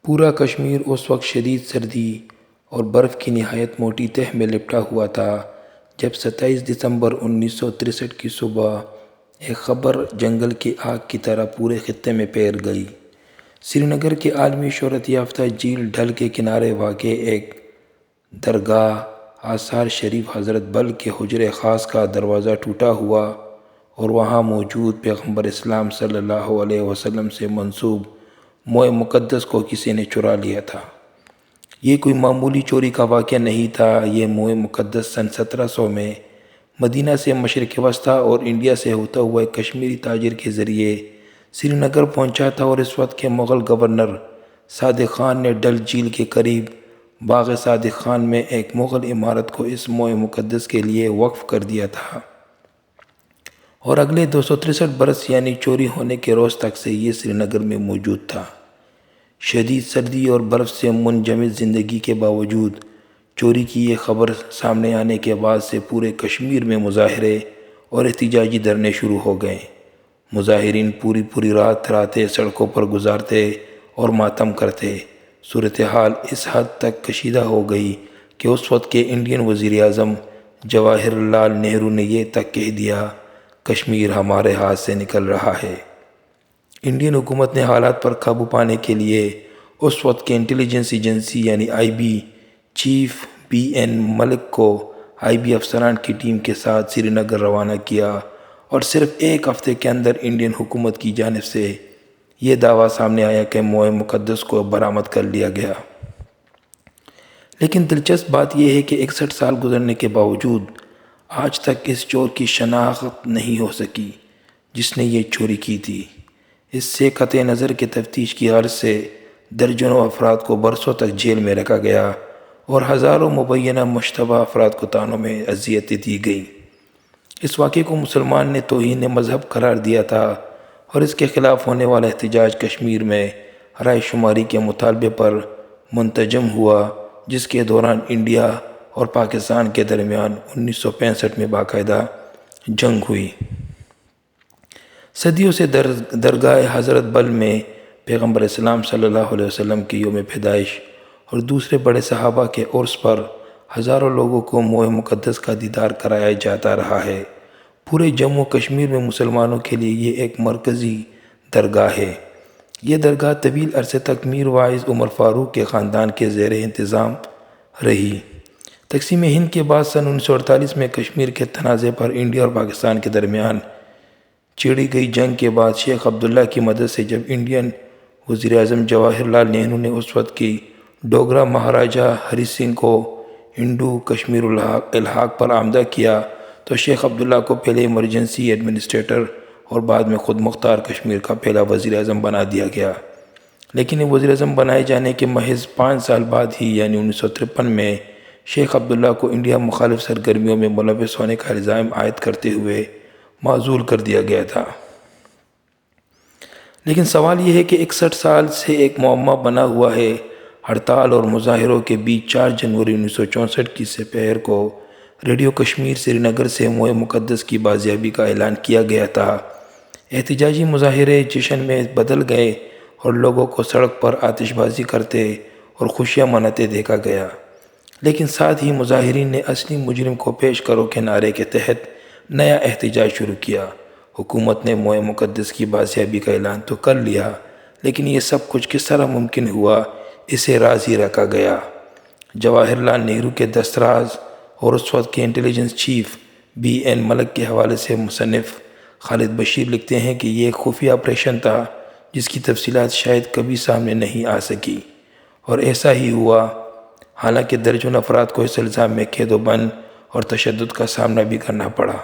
پورا کشمیر اس وقت شدید سردی اور برف کی نہایت موٹی تہہ میں لپٹا ہوا تھا جب 27 دسمبر 1963 کی صبح ایک خبر جنگل کی آگ کی طرح پورے خطے میں پھیل گئی۔ سری نگر کے عالمی شہرت یافتہ جھیل ڈل کے کنارے واقع ایک درگاہ آثار شریف حضرت بل کے حجرہ خاص کا دروازہ ٹوٹا ہوا اور وہاں موجود پیغمبر اسلام صلی اللہ علیہ وسلم سے منسوب موئے مقدس کو کسی نے چرا لیا تھا۔ یہ کوئی معمولی چوری کا واقعہ نہیں تھا، یہ موئے مقدس سن 1700 میں مدینہ سے مشرق وسطی اور انڈیا سے ہوتا ہوا ایک کشمیری تاجر کے ذریعے سری نگر پہنچا تھا، اور اس وقت کے مغل گورنر صادق خان نے ڈل جھیل کے قریب باغ صادق خان میں ایک مغل عمارت کو اس موئے مقدس کے لیے وقف کر دیا تھا، اور اگلے 263 برس یعنی چوری ہونے کے روز تک سے یہ سری نگر میں موجود تھا۔ شدید سردی اور برف سے منجمد زندگی کے باوجود چوری کی یہ خبر سامنے آنے کے بعد سے پورے کشمیر میں مظاہرے اور احتجاجی دھرنے شروع ہو گئے۔ مظاہرین پوری راتیں سڑکوں پر گزارتے اور ماتم کرتے۔ صورتحال اس حد تک کشیدہ ہو گئی کہ اس وقت کے انڈین وزیر اعظم جواہر لال نہرو نے یہ تک کہہ دیا، کشمیر ہمارے ہاتھ سے نکل رہا ہے۔ انڈین حکومت نے حالات پر قابو پانے کے لیے اس وقت کے انٹیلیجنس ایجنسی یعنی IB چیف BN ملک کو IB افسران کی ٹیم کے ساتھ سری نگر روانہ کیا، اور صرف ایک ہفتے کے اندر انڈین حکومت کی جانب سے یہ دعویٰ سامنے آیا کہ موئے مقدس کو برآمد کر لیا گیا۔ لیکن دلچسپ بات یہ ہے کہ 61 سال گزرنے کے باوجود آج تک اس چور کی شناخت نہیں ہو سکی جس نے یہ چوری کی تھی۔ اس سے قطع نظر کے تفتیش کی غرض سے درجنوں افراد کو برسوں تک جیل میں رکھا گیا اور ہزاروں مبینہ مشتبہ افراد کو تانوں میں اذیتیں دی گئیں۔ اس واقعے کو مسلمان نے توہین مذہب قرار دیا تھا، اور اس کے خلاف ہونے والا احتجاج کشمیر میں رائے شماری کے مطالبے پر منتظم ہوا، جس کے دوران انڈیا اور پاکستان کے درمیان 1965 میں باقاعدہ جنگ ہوئی۔ صدیوں سے درگاہ حضرت بل میں پیغمبر اسلام صلی اللہ علیہ وسلم کی یوم پیدائش اور دوسرے بڑے صحابہ کے عرس پر ہزاروں لوگوں کو موئے مقدس کا دیدار کرایا جاتا رہا ہے۔ پورے جموں کشمیر میں مسلمانوں کے لیے یہ ایک مرکزی درگاہ ہے۔ یہ درگاہ طویل عرصے تک میر واعظ عمر فاروق کے خاندان کے زیر انتظام رہی۔ تقسیم ہند کے بعد سن 1948 میں کشمیر کے تنازع پر انڈیا اور پاکستان کے درمیان چھیڑی گئی جنگ کے بعد شیخ عبداللہ کی مدد سے جب انڈین وزیر اعظم جواہر لال نہرو نے اس وقت کی ڈوگرا مہاراجہ ہری سنگھ کو ہندو کشمیر الحاق پر آمادہ کیا تو شیخ عبداللہ کو پہلے ایمرجنسی ایڈمنسٹریٹر اور بعد میں خود مختار کشمیر کا پہلا وزیر اعظم بنا دیا گیا۔ لیکن یہ وزیر اعظم بنائے جانے کے محض 5 سال بعد ہی یعنی 1953 میں شیخ عبداللہ کو انڈیا مخالف سرگرمیوں میں ملوث ہونے کا الزام عائد کرتے ہوئے معزول کر دیا گیا تھا۔ لیکن سوال یہ ہے کہ 61 سال سے ایک معمہ بنا ہوا ہے۔ ہڑتال اور مظاہروں کے بیچ 4 جنوری 1964 کی سپہر کو ریڈیو کشمیر سری نگر سے موئے مقدس کی بازیابی کا اعلان کیا گیا تھا۔ احتجاجی مظاہرے جشن میں بدل گئے اور لوگوں کو سڑک پر آتش بازی کرتے اور خوشیاں مناتے دیکھا گیا، لیکن ساتھ ہی مظاہرین نے اصلی مجرم کو پیش کرو کے نعرے کے تحت نیا احتجاج شروع کیا۔ حکومت نے موئے مقدس کی بازیابی کا اعلان تو کر لیا، لیکن یہ سب کچھ کس طرح ممکن ہوا، اسے راز ہی رکھا گیا۔ جواہر لال نہرو کے دستراز اور اس وقت کے انٹیلیجنس چیف BN ملک کے حوالے سے مصنف خالد بشیر لکھتے ہیں کہ یہ ایک خفیہ آپریشن تھا جس کی تفصیلات شاید کبھی سامنے نہیں آ سکی، اور ایسا ہی ہوا، حالانکہ درجن افراد کو اس الزام میں قید و بند اور تشدد کا سامنا بھی کرنا پڑا۔